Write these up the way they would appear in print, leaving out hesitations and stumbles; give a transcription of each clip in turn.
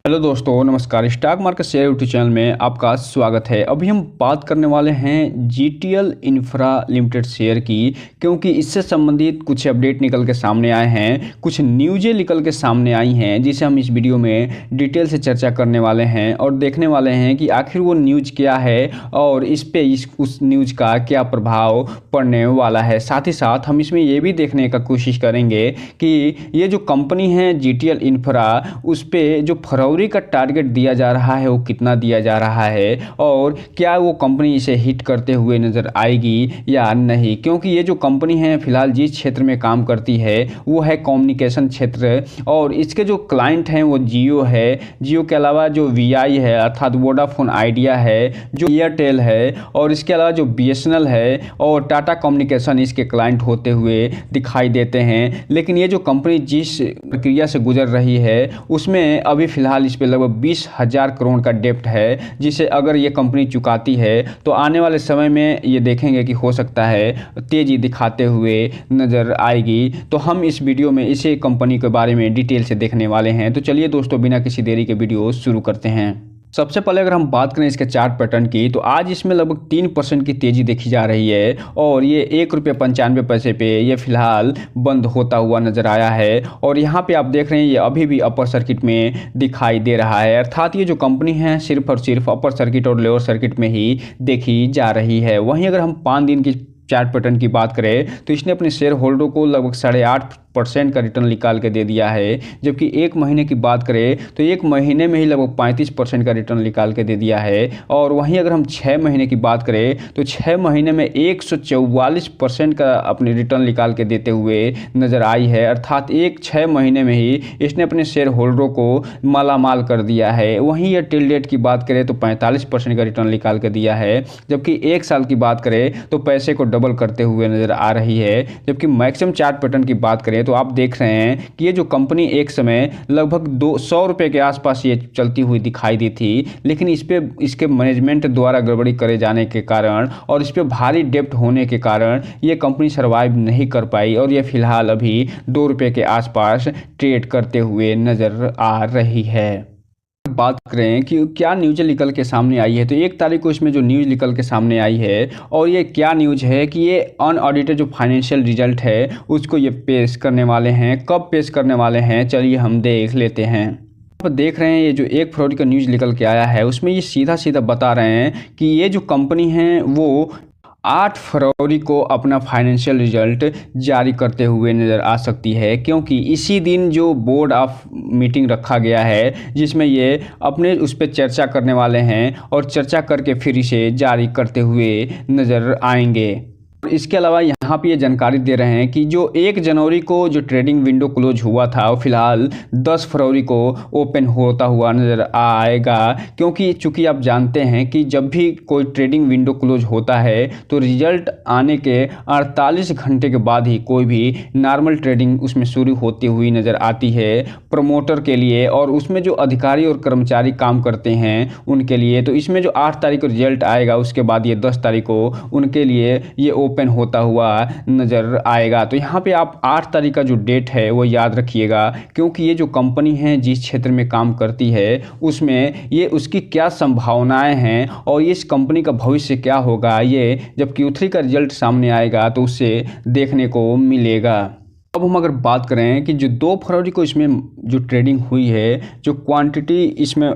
Hello दोस्तों, नमस्कार। Stock market share YouTube channel में आपका स्वागत है। अभी हम बात करने वाले हैं जीटीएल इंफ्रा लिमिटेड शेयर की, क्योंकि इससे संबंधित कुछ अपडेट निकल के सामने आए हैं, कुछ न्यूज़ें निकल के सामने आई हैं, जिसे हम इस वीडियो में डिटेल से चर्चा करने वाले हैं और देखने वाले हैं कि आखिर वो न्यूज़ क्या है और इस पे उस न्यूज़ का क्या प्रभाव पड़ने वाला है। साथ ही साथ हम इसमें ये भी देखने का कोशिश करेंगे कि ये जो कंपनी है जीटीएल इंफ्रा, उस पर जो फरवरी का टारगेट दिया जा रहा है वो कितना दिया जा रहा है और क्या वो कंपनी इसे हिट करते हुए नज़र आएगी या नहीं। क्योंकि ये जो कंपनी है फिलहाल जिस क्षेत्र में काम करती है वो है कम्युनिकेशन क्षेत्र, और इसके जो क्लाइंट हैं वो जियो है। जियो के अलावा जो वीआई है अर्थात वोडाफोन आइडिया है, जो एयरटेल है, और इसके अलावा जो बीएसएनएल है और टाटा कम्युनिकेशन इसके क्लाइंट होते हुए दिखाई देते हैं। लेकिन ये जो कंपनी जिस प्रक्रिया से गुजर रही है उसमें अभी फ़िलहाल इस पे लगभग 20,000 करोड़ का डेप्ट है, जिसे अगर ये कंपनी चुकाती है तो आने वाले समय में ये देखेंगे कि हो सकता है तेज़ी दिखाते हुए नज़र आएगी। तो हम इस वीडियो में इसी कंपनी के बारे में डिटेल से देखने वाले हैं। तो चलिए दोस्तों, बिना किसी देरी के वीडियो शुरू करते हैं। सबसे पहले अगर हम बात करें इसके चार्ट पैटर्न की, तो आज इसमें लगभग 3% की तेज़ी देखी जा रही है और ये ₹1.95 पे ये फिलहाल बंद होता हुआ नज़र आया है। और यहाँ पे आप देख रहे हैं ये अभी भी अपर सर्किट में दिखाई दे रहा है, अर्थात ये जो कंपनी है सिर्फ और सिर्फ अपर सर्किट और लोअर सर्किट में ही देखी जा रही है। वहीं अगर हम 5 दिन की चार्ट पैटर्न की बात करें तो इसने अपने शेयर होल्डर को लगभग 8.5% का रिटर्न निकाल के दे दिया है, जबकि एक महीने की बात करें तो एक महीने में ही लगभग 35% का रिटर्न निकाल के दे दिया है। और वहीं अगर हम 6 महीने की बात करें तो 6 महीने में 144% का अपने रिटर्न निकाल के देते हुए नज़र आई है, अर्थात 6 महीने में ही इसने अपने शेयर होल्डरों को मालामाल कर दिया है। वहीं यह टिल डेट की बात करें तो 45% का रिटर्न निकाल के दिया है, जबकि 1 साल की बात करें तो पैसे को डबल करते हुए नज़र आ रही है। जबकि मैक्सिमम चार्ट पैटर्न की बात करें तो आप देख रहे हैं कि ये जो कंपनी एक समय लगभग 200 रुपये के आसपास ये चलती हुई दिखाई दी थी, लेकिन इसके मैनेजमेंट द्वारा गड़बड़ी करे जाने के कारण और इस पर भारी डेप्ट होने के कारण ये कंपनी सर्वाइव नहीं कर पाई और ये फिलहाल अभी 2 रुपये के आसपास ट्रेड करते हुए नज़र आ रही है। बात करें कि क्या न्यूज़ निकल के सामने आई है, तो 1 तारीख को इसमें जो न्यूज़ निकल के सामने आई है और ये क्या न्यूज़ है कि ये अनऑडिटेड जो फाइनेंशियल रिजल्ट है उसको ये पेश करने वाले हैं। कब पेश करने वाले हैं चलिए हम देख लेते हैं। आप देख रहे हैं ये जो 1 फरवरी का न्यूज़ निकल के आया है उसमें ये सीधा सीधा बता रहे हैं कि ये जो कंपनी है वो 8 फरवरी को अपना फाइनेंशियल रिजल्ट जारी करते हुए नज़र आ सकती है, क्योंकि इसी दिन जो बोर्ड ऑफ मीटिंग रखा गया है जिसमें ये अपने उस पर चर्चा करने वाले हैं और चर्चा करके फिर इसे जारी करते हुए नज़र आएंगे। इसके अलावा यहाँ पे ये जानकारी दे रहे हैं कि जो 1 जनवरी को जो ट्रेडिंग विंडो क्लोज हुआ था वो फिलहाल 10 फरवरी को ओपन होता हुआ नज़र आएगा, क्योंकि चूंकि आप जानते हैं कि जब भी कोई ट्रेडिंग विंडो क्लोज होता है तो रिजल्ट आने के 48 घंटे के बाद ही कोई भी नॉर्मल ट्रेडिंग उसमें शुरू होती हुई नज़र आती है प्रमोटर के लिए और उसमें जो अधिकारी और कर्मचारी काम करते हैं उनके लिए। तो इसमें जो 8 तारीख को रिजल्ट आएगा उसके बाद ये 10 तारीख को उनके लिए ये ओपन होता हुआ नज़र आएगा। तो यहाँ पे आप 8 तारीख का जो डेट है वो याद रखिएगा, क्योंकि ये जो कंपनी है जिस क्षेत्र में काम करती है उसमें ये उसकी क्या संभावनाएं हैं और इस कंपनी का भविष्य क्या होगा, ये जब Q3 का रिजल्ट सामने आएगा तो उससे देखने को मिलेगा। अब हम अगर बात करें कि जो 2 फरवरी को इसमें जो ट्रेडिंग हुई है, जो क्वांटिटी इसमें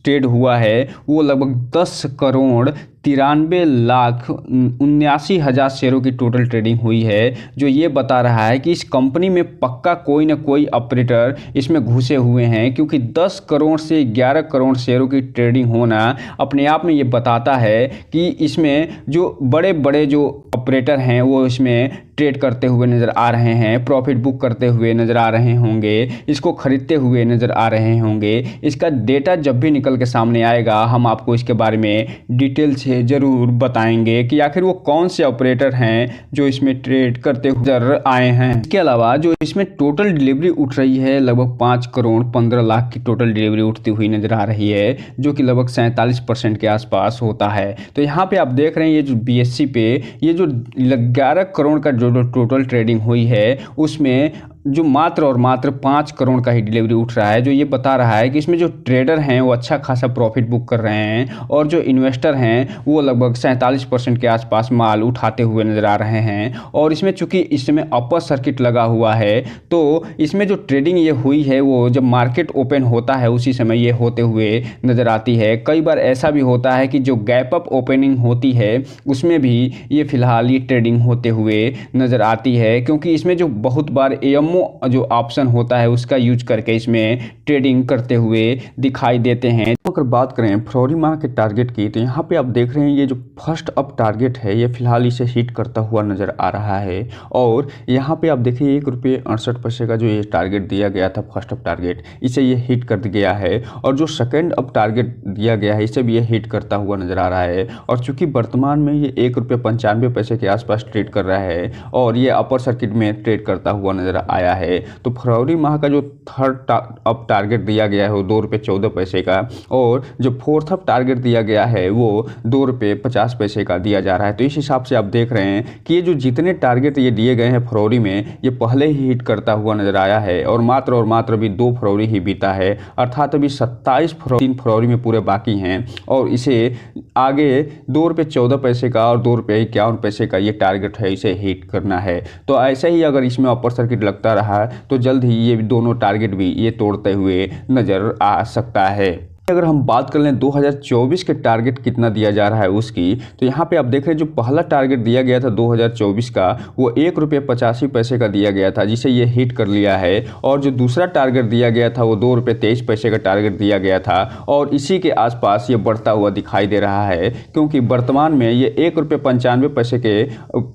ट्रेड हुआ है वो लगभग 10,93,79,000 शेयरों की टोटल ट्रेडिंग हुई है, जो ये बता रहा है कि इस कंपनी में पक्का कोई ना कोई ऑपरेटर इसमें घुसे हुए हैं, क्योंकि 10 करोड़ से 11 करोड़ शेयरों की ट्रेडिंग होना अपने आप में ये बताता है कि इसमें जो बड़े बड़े जो ऑपरेटर हैं वो इसमें ट्रेड करते हुए नज़र आ रहे हैं, प्रॉफिट बुक करते हुए नज़र आ रहे होंगे, इसको खरीदते हुए नज़र आ रहे होंगे। इसका डेटा जब भी निकल के सामने आएगा हम आपको इसके बारे में डिटेल से ज़रूर बताएंगे कि आखिर वो कौन से ऑपरेटर हैं जो इसमें ट्रेड करते हुए नज़र आए हैं। इसके अलावा जो इसमें टोटल डिलीवरी उठ रही है लगभग 5,15,00,000 की टोटल डिलीवरी उठती हुई नज़र आ रही है, जो कि लगभग 47% के आसपास होता है। तो यहाँ पे आप देख रहे हैं ये जो BSE पे ये जो 11 करोड़ का जो टोटल ट्रेडिंग हुई है उसमें जो मात्र और मात्र 5 करोड़ का ही डिलीवरी उठ रहा है, जो ये बता रहा है कि इसमें जो ट्रेडर हैं वो अच्छा खासा प्रॉफिट बुक कर रहे हैं और जो इन्वेस्टर हैं वो लगभग 47% के आसपास माल उठाते हुए नजर आ रहे हैं। और इसमें चूंकि इसमें अपर सर्किट लगा हुआ है तो इसमें जो ट्रेडिंग ये हुई है वो जब मार्केट ओपन होता है उसी समय ये होते हुए नजर आती है। कई बार ऐसा भी होता है कि जो गैप अप ओपनिंग होती है उसमें भी ये फिलहाल ये ट्रेडिंग होते हुए नजर आती है, क्योंकि इसमें जो बहुत बार एएमओ जो ऑप्शन होता है उसका यूज करके इसमें ट्रेडिंग करते हुए दिखाई देते हैं। तो अगर बात करें फरवरी माह के टारगेट की तो यहाँ पे आप देख रहे हैं ये जो फर्स्ट अप टारगेट है ये फिलहाल इसे हिट करता हुआ नजर आ रहा है। और यहाँ पे आप देखिए ₹1.68 का जो ये टारगेट दिया गया था फर्स्ट अप टारगेट, इसे ये हिट कर गया है। और जो सेकेंड अप टारगेट दिया गया है इसे भी ये हिट करता हुआ नजर आ रहा है। और चूंकि वर्तमान में ये ₹1.95 के आसपास ट्रेड कर रहा है और ये अपर सर्किट में ट्रेड करता हुआ नजर आया है। तो फरवरी माह का जो थर्ड अप टारगेट दिया गया है वो ₹2.14 का और जो फोर्थ अप टारगेट दिया गया है वो ₹2.50 का दिया जा रहा है। तो इस हिसाब से आप देख रहे हैं कि ये जो जितने टारगेट ये दिए गए हैं फरवरी में ये पहले ही हिट करता हुआ नजर आया है और मात्र अभी 2 फरवरी ही बीता है, अर्थात अभी 3 फरवरी में पूरे बाकी हैं और इसे आगे ₹2.14 का और ₹2.51 का ये टारगेट है, इसे हिट करना है। तो ऐसे ही अगर इसमें अपर सर्किट लगता रहा तो जल्द ही ये दोनों टारगेट भी ये तोड़ते हुए नजर आ सकता है। अगर हम बात कर लें 2024 के टारगेट कितना दिया जा रहा है उसकी, तो यहाँ पे आप देख रहे हैं जो पहला टारगेट दिया गया था 2024 का वो ₹1.85 का दिया गया था जिसे ये हिट कर लिया है। और जो दूसरा टारगेट दिया गया था वो ₹2.23 का टारगेट दिया गया था और इसी के आसपास ये बढ़ता हुआ दिखाई दे रहा है, क्योंकि वर्तमान में ये ₹1.95 के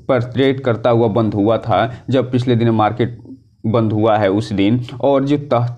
पर ट्रेड करता हुआ बंद हुआ था जब पिछले दिन मार्केट बंद हुआ है उस दिन। और जो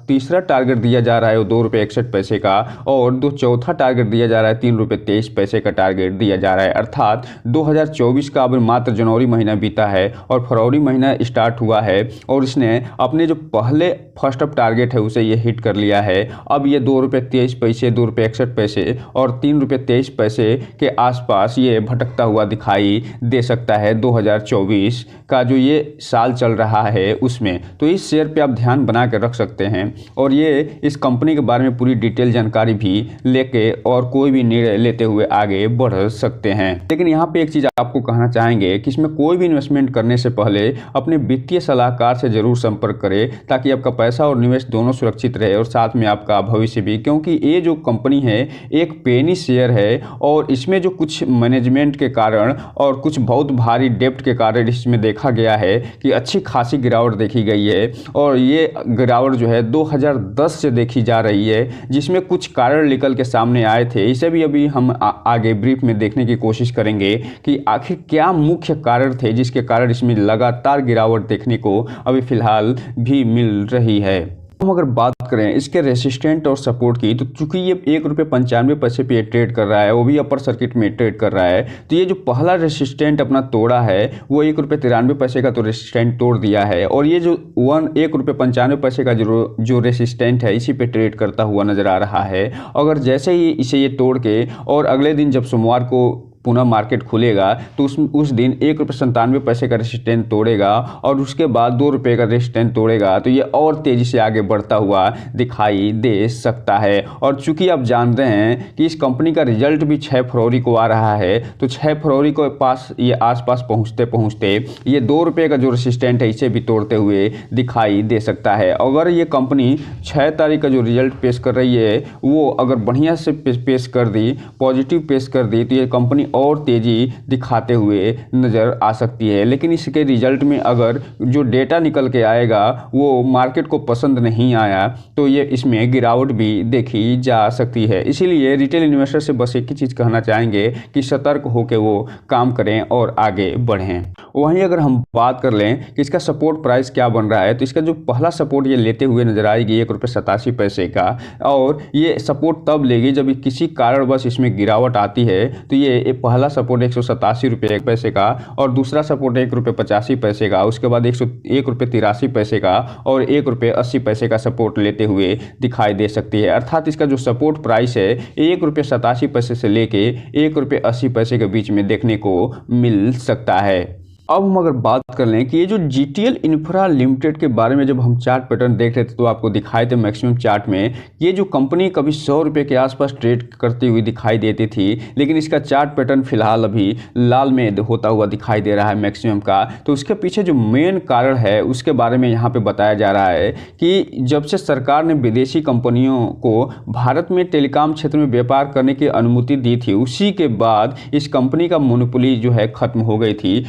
तीसरा टारगेट दिया जा रहा है वो ₹2.61 का और जो चौथा टारगेट दिया जा रहा है ₹3.23 का टारगेट दिया जा रहा है। अर्थात 2024 का अब मात्र जनवरी महीना बीता है और फरवरी महीना स्टार्ट हुआ है और इसने अपने जो पहले फर्स्ट अप टारगेट है उसे ये हिट कर लिया है। अब ये ₹2.23, ₹2.61 और ₹3.23 के आसपास ये भटकता हुआ दिखाई दे सकता है 2024 का जो ये साल चल रहा है उसमें। तो इस शेयर पे आप ध्यान बना के रख सकते हैं और ये इस कंपनी के बारे में पूरी डिटेल जानकारी भी लेके और कोई भी निर्णय लेते हुए आगे बढ़ सकते हैं। लेकिन यहाँ पे एक चीज़ आपको कहना चाहेंगे कि इसमें कोई भी इन्वेस्टमेंट करने से पहले अपने वित्तीय सलाहकार से जरूर संपर्क करें ताकि आपका पैसा और निवेश दोनों सुरक्षित रहे और साथ में आपका भविष्य भी, क्योंकि ये जो कंपनी है एक पेनी शेयर है और इसमें जो कुछ मैनेजमेंट के कारण और कुछ बहुत भारी डेप्ट के कारण इसमें देखा गया है कि अच्छी खासी गिरावट देखी गई है। और ये गिरावट जो है 2010 से देखी जा रही है, जिसमें कुछ कारण निकल के सामने आए थे। इसे भी अभी हम आगे ब्रीफ में देखने की कोशिश करेंगे कि आखिर क्या मुख्य कारण थे जिसके कारण इसमें लगातार गिरावट देखने को अभी फिलहाल भी मिल रही है। हम अगर बात करें इसके रेसिस्टेंट और सपोर्ट की, तो चूंकि ये ₹1.95 पे ट्रेड कर रहा है, वो भी अपर सर्किट में ट्रेड कर रहा है, तो ये जो पहला रेसिस्टेंट अपना तोड़ा है वो ₹1.93 का तो रेसिस्टेंट तोड़ दिया है और ये जो ₹1.95 का जो रेसिस्टेंट है इसी पे ट्रेड करता हुआ नजर आ रहा है। अगर जैसे ही इसे ये तोड़ के और अगले दिन जब सोमवार को पुनः मार्केट खुलेगा तो उस दिन ₹1.97 का रेसिस्टेंस तोड़ेगा और उसके बाद ₹2 का रेसिस्टेंस तोड़ेगा, तो ये और तेज़ी से आगे बढ़ता हुआ दिखाई दे सकता है। और चूंकि आप जानते हैं कि इस कंपनी का रिजल्ट भी 6 फरवरी को आ रहा है, तो 6 फरवरी को पास ये आसपास पहुँचते पहुँचते ये ₹2 का जो रेसिस्टेंट है इसे भी तोड़ते हुए दिखाई दे सकता है। अगर ये कंपनी 6 तारीख का जो रिजल्ट पेश कर रही है वो अगर बढ़िया से पेश कर दी, पॉजिटिव पेश कर दी, तो ये कंपनी और तेज़ी दिखाते हुए नज़र आ सकती है। लेकिन इसके रिजल्ट में अगर जो डेटा निकल के आएगा वो मार्केट को पसंद नहीं आया तो ये इसमें गिरावट भी देखी जा सकती है। इसीलिए रिटेल इन्वेस्टर से बस एक ही चीज़ कहना चाहेंगे कि सतर्क होकर वो काम करें और आगे बढ़ें। वहीं अगर हम बात कर लें कि इसका सपोर्ट प्राइस क्या बन रहा है, तो इसका जो पहला सपोर्ट ये लेते हुए नजर आएगी ₹1.87 का, और ये सपोर्ट तब लेगी जब किसी कारणवश इसमें गिरावट आती है। तो ये पहला सपोर्ट ₹187 का और दूसरा सपोर्ट ₹1.85 का, उसके बाद ₹1.83 का और ₹1.80 का सपोर्ट लेते हुए दिखाई दे सकती है। अर्थात इसका जो सपोर्ट प्राइस है ₹1.87 से लेके ₹1.80 के बीच में देखने को मिल सकता है। अब हम अगर बात कर लें कि ये जो जीटीएल इंफ्रा लिमिटेड के बारे में जब हम चार्ट पैटर्न देख रहे थे तो आपको दिखाए थे मैक्सिमम चार्ट में ये जो कंपनी कभी 100 रुपये के आसपास ट्रेड करती हुई दिखाई देती थी, लेकिन इसका चार्ट पैटर्न फिलहाल अभी लाल में होता हुआ दिखाई दे रहा है मैक्सिमम का। तो उसके पीछे जो मेन कारण है उसके बारे में यहाँ पर बताया जा रहा है कि जब से सरकार ने विदेशी कंपनियों को भारत में टेलीकॉम क्षेत्र में व्यापार करने की अनुमति दी थी, उसी के बाद इस कंपनी का मोनोपोली जो है खत्म हो गई थी।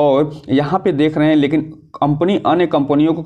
और यहाँ पे देख रहे हैं लेकिन कंपनी अन्य कंपनियों को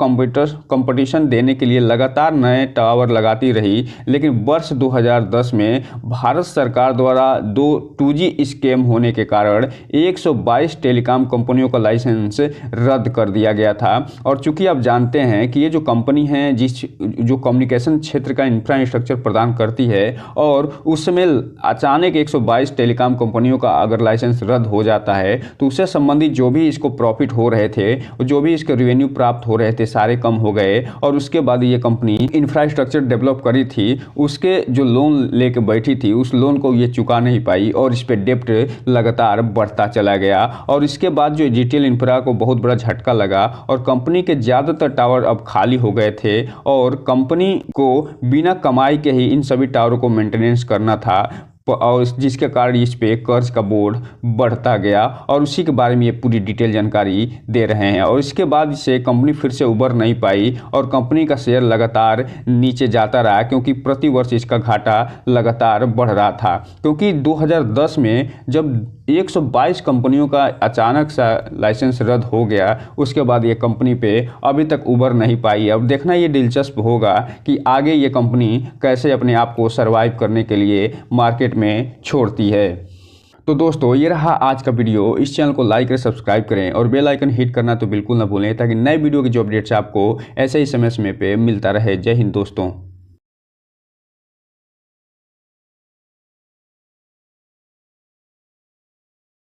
कंपटीशन देने के लिए लगातार नए टावर लगाती रही, लेकिन वर्ष 2010 में भारत सरकार द्वारा 2G स्कैम होने के कारण 122 टेलीकॉम कंपनियों का लाइसेंस रद्द कर दिया गया था। और चूंकि आप जानते हैं कि ये जो कंपनी है जो कम्युनिकेशन क्षेत्र का इंफ्रास्ट्रक्चर प्रदान करती है, और उस समय अचानक 122 टेलीकॉम कंपनियों का अगर लाइसेंस रद्द हो जाता है तो उससे संबंधित जो भी इसको प्रॉफिट हो रहे थे, जो भी इसके रेवेन्यू प्राप्त हो रहे थे, सारे कम हो गए। और उसके बाद ये कंपनी इंफ्रास्ट्रक्चर डेवलप करी थी, उसके जो लोन लेके बैठी थी उस लोन को ये चुका नहीं पाई और इस पे डेप्ट लगातार बढ़ता चला गया। और इसके बाद जो जीटीएल इंफ्रा को बहुत बड़ा झटका लगा और कंपनी के ज़्यादातर टावर अब खाली हो गए थे और कंपनी को बिना कमाई के ही इन सभी टावरों को मेंटेनेंस करना था, और जिसके कारण इस पे कर्ज का बोझ बढ़ता गया। और उसी के बारे में ये पूरी डिटेल जानकारी दे रहे हैं। और इसके बाद से कंपनी फिर से उबर नहीं पाई और कंपनी का शेयर लगातार नीचे जाता रहा, क्योंकि प्रति वर्ष इसका घाटा लगातार बढ़ रहा था। क्योंकि 2010 में जब 122 कंपनियों का अचानक सा लाइसेंस रद्द हो गया, उसके बाद ये कंपनी पे अभी तक उबर नहीं पाई। अब देखना ये दिलचस्प होगा कि आगे ये कंपनी कैसे अपने आप को सर्वाइव करने के लिए मार्केट में छोड़ती है। तो दोस्तों ये रहा आज का वीडियो। इस चैनल को लाइक करें, सब्सक्राइब करें और बेल आइकन हिट करना तो बिल्कुल ना भूलें, ताकि नए वीडियो की जो अपडेट्स आपको ऐसे ही समय पे मिलता रहे। जय हिंद दोस्तों।